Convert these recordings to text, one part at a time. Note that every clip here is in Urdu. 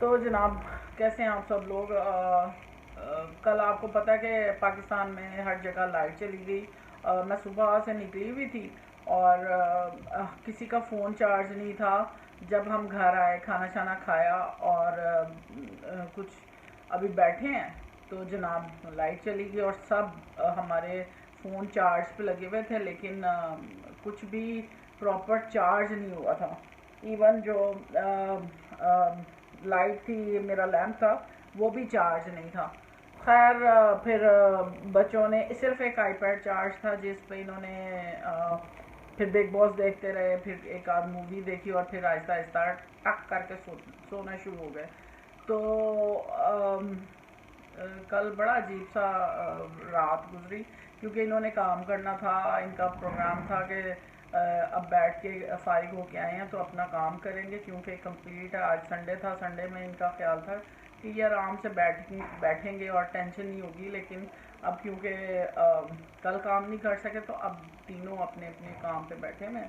تو جناب کیسے ہیں آپ سب لوگ؟ کل آپ کو پتہ ہے کہ پاکستان میں ہر جگہ لائٹ چلی گئی. میں صبح سے نکلی ہوئی تھی اور کسی کا فون چارج نہیں تھا. جب ہم گھر آئے کھانا شانا کھایا اور کچھ ابھی بیٹھے ہیں تو جناب لائٹ چلی گئی اور سب ہمارے فون چارج پہ لگے ہوئے تھے لیکن کچھ بھی پراپر چارج نہیں ہوا تھا. ایون جو لائٹ تھی میرا لیمپ تھا وہ بھی چارج نہیں تھا. خیر پھر بچوں نے صرف ایک آئی پیڈ چارج تھا جس پہ انہوں نے پھر بگ باس دیکھتے رہے, پھر ایک آدھ مووی دیکھی اور پھر آہستہ آہستہ ٹک کر کے سونا شروع ہو گئے. تو کل بڑا عجیب سا رات گزری کیونکہ انہوں نے کام کرنا تھا. ان کا پروگرام تھا کہ اب بیٹھ کے فارغ ہو کے آئے ہیں تو اپنا کام کریں گے کیونکہ کمپلیٹ ہے. آج سنڈے تھا, سنڈے میں ان کا خیال تھا کہ یہ آرام سے بیٹھیں گے اور ٹینشن نہیں ہوگی, لیکن اب کیونکہ کل کام نہیں کر سکے تو اب تینوں اپنے اپنے کام پہ بیٹھے ہیں.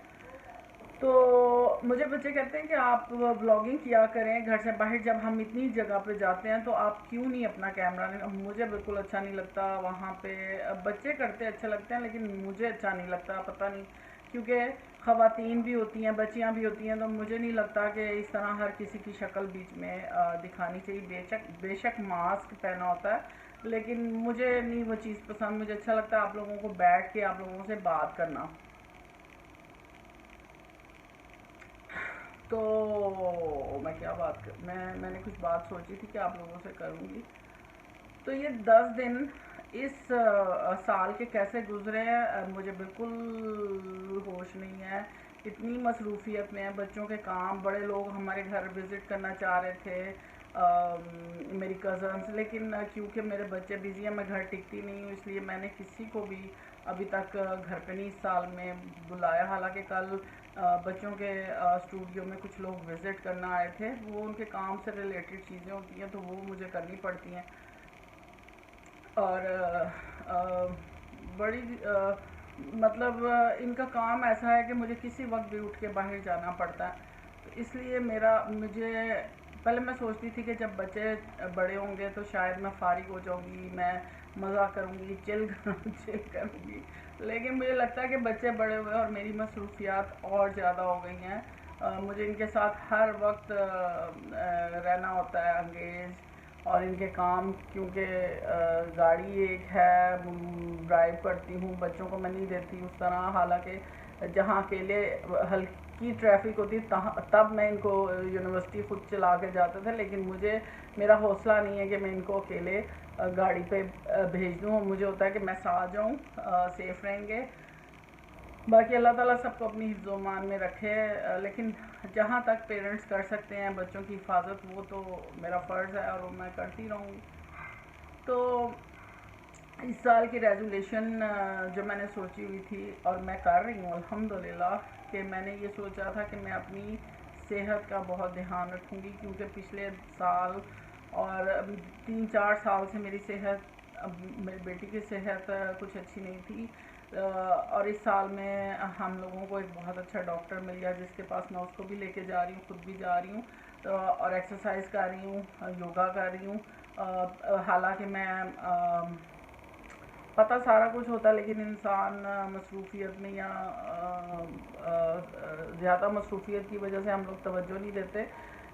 تو مجھے بچے کہتے ہیں کہ آپ بلاگنگ کیا کریں گھر سے باہر, جب ہم اتنی جگہ پہ جاتے ہیں تو آپ کیوں نہیں اپنا کیمرہ لیں. مجھے بالکل اچھا نہیں لگتا وہاں پہ. بچے کرتے اچھے لگتے ہیں لیکن مجھے اچھا نہیں لگتا, پتہ نہیں کیونکہ خواتین بھی ہوتی ہیں, بچیاں بھی ہوتی ہیں, تو مجھے نہیں لگتا کہ اس طرح ہر کسی کی شکل بیچ میں دکھانی چاہیے. بے شک ماسک پہنا ہوتا ہے لیکن مجھے نہیں وہ چیز پسند. مجھے اچھا لگتا ہے آپ لوگوں کو بیٹھ کے آپ لوگوں سے بات کرنا. تو میں کیا بات کر میں نے کچھ بات سوچی تھی کہ آپ لوگوں سے کروں گی. تو یہ 10 دن اس سال کے کیسے گزرے ہیں مجھے بالکل ہوش نہیں ہے. اتنی مصروفیت میں ہیں, بچوں کے کام, بڑے لوگ ہمارے گھر وزٹ کرنا چاہ رہے تھے میری کزنس, لیکن کیونکہ میرے بچے بزی ہیں میں گھر ٹکتی نہیں ہوں اس لیے میں نے کسی کو بھی ابھی تک گھر پہ نہیں اس سال میں بلایا. حالانکہ کل بچوں کے اسٹوڈیو میں کچھ لوگ وزٹ کرنا آئے تھے, وہ ان کے کام سے ریلیٹڈ چیزیں ہوتی ہیں تو وہ مجھے کرنی پڑتی ہیں. اور بڑی مطلب ان کا کام ایسا ہے کہ مجھے کسی وقت بھی اٹھ کے باہر جانا پڑتا ہے. تو اس لیے مجھے پہلے میں سوچتی تھی کہ جب بچے بڑے ہوں گے تو شاید میں فارغ ہو جاؤں گی, میں مزہ کروں گی, چل کروں گی, لیکن مجھے لگتا ہے کہ بچے بڑے ہوئے اور میری مصروفیات اور زیادہ ہو گئی ہیں. مجھے ان کے ساتھ ہر وقت رہنا ہوتا ہے انگیج, اور ان کے کام کیونکہ گاڑی ایک ہے ڈرائیو کرتی ہوں, بچوں کو میں نہیں دیتی اس طرح. حالانکہ جہاں اکیلے ہلکی ٹریفک ہوتی تب میں ان کو یونیورسٹی خود چلا کے جاتے تھے, لیکن میرا حوصلہ نہیں ہے کہ میں ان کو اکیلے گاڑی پہ بھیج دوں. مجھے ہوتا ہے کہ میں ساتھ جاؤں, سیف رہیں گے. باقی اللہ تعالیٰ سب کو اپنی حفظ و امان میں رکھے, لیکن جہاں تک پیرنٹس کر سکتے ہیں بچوں کی حفاظت وہ تو میرا فرض ہے اور وہ میں کرتی رہوں گی. تو اس سال کی ریزولیشن جو میں نے سوچی ہوئی تھی اور میں کر رہی ہوں الحمدللہ, کہ میں نے یہ سوچا تھا کہ میں اپنی صحت کا بہت دھیان رکھوں گی کیونکہ پچھلے سال اور ابھی 3-4 سال سے میری صحت, میری بیٹی کی صحت کچھ اچھی نہیں تھی. اور اس سال میں ہم لوگوں کو ایک بہت اچھا ڈاکٹر مل گیا جس کے پاس میں اس کو بھی لے کے جا رہی ہوں, خود بھی جا رہی ہوں, اور ایکسرسائز کر رہی ہوں, یوگا کر رہی ہوں. حالانکہ میں پتہ سارا کچھ ہوتا ہے لیکن انسان مصروفیت میں یا زیادہ مصروفیت کی وجہ سے ہم لوگ توجہ نہیں دیتے.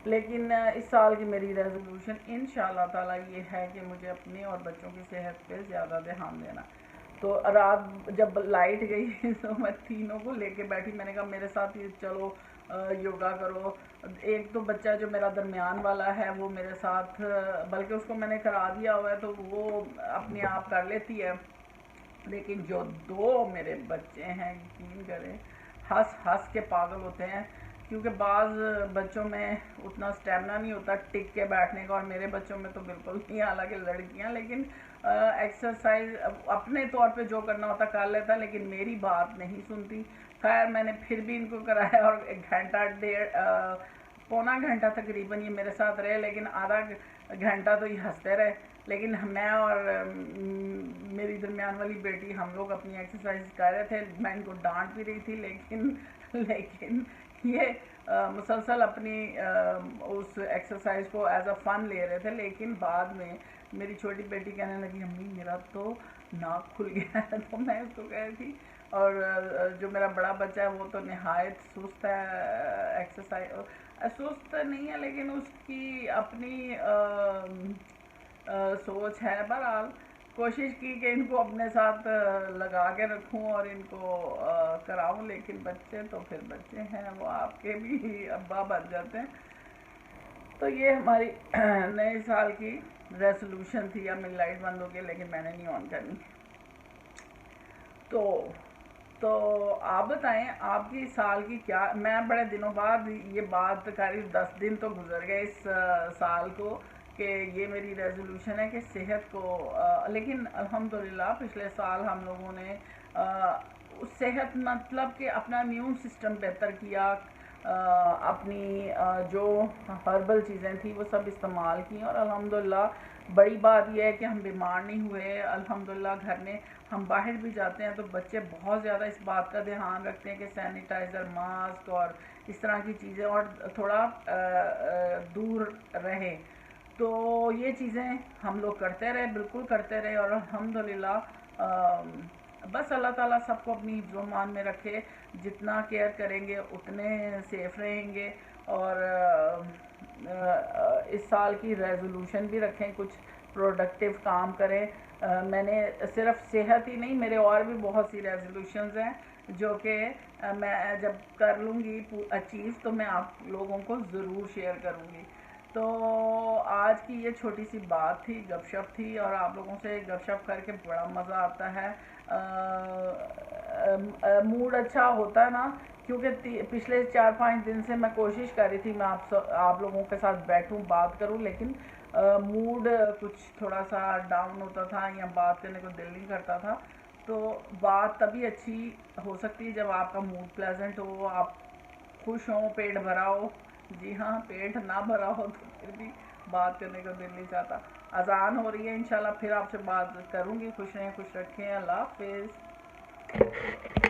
لیکن اس سال کی میری ریزولوشن انشاءاللہ تعالی یہ ہے کہ مجھے اپنے اور بچوں کی صحت پہ زیادہ دھیان دینا. تو رات جب لائٹ گئی تو میں تینوں کو لے کے بیٹھی, میں نے کہا میرے ساتھ ہی چلو یوگا کرو. ایک تو بچہ جو میرا درمیان والا ہے وہ میرے ساتھ, بلکہ اس کو میں نے کرا دیا ہوا ہے تو وہ اپنے آپ کر لیتی ہے, لیکن جو 2 میرے بچے ہیں یقین کریں ہنس ہنس کے پاگل ہوتے ہیں کیونکہ بعض بچوں میں اتنا سٹیمنا نہیں ہوتا ٹک کے بیٹھنے کا, اور میرے بچوں میں تو بالکل نہیں. حالانکہ لڑکیاں لیکن ایکسرسائز اپنے طور پہ جو کرنا ہوتا کر لیتا لیکن میری بات نہیں سنتی. خیر میں نے پھر بھی ان کو کرایا اور 1 پونا گھنٹہ تقریباً یہ میرے ساتھ رہے, لیکن آدھا گھنٹہ تو یہ ہنستے رہے. لیکن میں اور میری درمیان والی بیٹی ہم لوگ اپنی ایکسرسائز کر رہے تھے. میں ان کو ڈانٹ بھی رہی تھی لیکن یہ مسلسل اپنی اس ایکسرسائز کو ایز اے فن لے رہے تھے، لیکن بعد میں میری چھوٹی بیٹی کہنے لگی امی میرا تو ناک کھل گیا ہے، تو میں اس کو کہہ رہی تھی، اور جو میرا بڑا بچہ ہے وہ تو نہایت سست ہے ایکسرسائز، سست نہیں ہے لیکن اس کی اپنی سوچ ہے۔ بہرحال کوشش کی کہ ان کو اپنے ساتھ لگا کے رکھوں اور ان کو کراؤں، لیکن بچے تو پھر بچے ہیں، وہ آپ کے بھی ابا بن جاتے ہیں۔ تو یہ ہماری نئے سال کی ریزولوشن تھی۔ اب میری لائٹ بند ہو گئی لیکن میں نے نہیں آن کرنی۔ تو آپ بتائیں آپ کی سال کی کیا، میں بڑے دنوں بعد یہ بات قریب 10 دن تو گزر گئے اس سال کو کہ یہ میری ریزولوشن ہے کہ صحت کو، لیکن الحمدللہ پچھلے سال ہم لوگوں نے صحت مطلب کہ اپنا امیون سسٹم بہتر کیا، اپنی جو ہربل چیزیں تھیں وہ سب استعمال کی، اور الحمدللہ بڑی بات یہ ہے کہ ہم بیمار نہیں ہوئے الحمدللہ۔ گھر میں ہم باہر بھی جاتے ہیں تو بچے بہت زیادہ اس بات کا دھیان رکھتے ہیں کہ سینیٹائزر، ماسک اور اس طرح کی چیزیں، اور تھوڑا دور رہے۔ تو یہ چیزیں ہم لوگ کرتے رہے، بالکل کرتے رہے، اور الحمدللہ بس اللہ تعالیٰ سب کو اپنی حفظ و امان میں رکھے، جتنا کیئر کریں گے اتنے سیف رہیں گے، اور اس سال کی ریزولوشن بھی رکھیں، کچھ پروڈکٹیو کام کریں۔ میں نے صرف صحت ہی نہیں، میرے اور بھی بہت سی ریزولوشنز ہیں جو کہ میں جب کر لوں گی اچیو تو میں آپ لوگوں کو ضرور شیئر کروں گی۔ تو آج کی یہ چھوٹی سی بات تھی، گپ شپ تھی، اور آپ لوگوں سے گپ شپ کر کے بڑا مزہ آتا ہے، موڈ اچھا ہوتا ہے نا، کیونکہ پچھلے 4-5 دن سے میں کوشش کر رہی تھی میں آپ لوگوں کے ساتھ بیٹھوں بات کروں، لیکن موڈ کچھ تھوڑا سا ڈاؤن ہوتا تھا یا بات کرنے کو دل نہیں کرتا تھا۔ تو بات تبھی اچھی ہو سکتی ہے جب آپ کا موڈ پلیزنٹ ہو، آپ خوش ہوں، پیٹ بھرا ہو۔ جی ہاں، پیٹ نہ بھرا ہو تو پھر بھی بات کرنے کو دل نہیں چاہتا۔ اذان ہو رہی ہے، انشاءاللہ پھر آپ سے بات کروں گی۔ خوش رہیں، خوش رکھیں، اللہ حافظ۔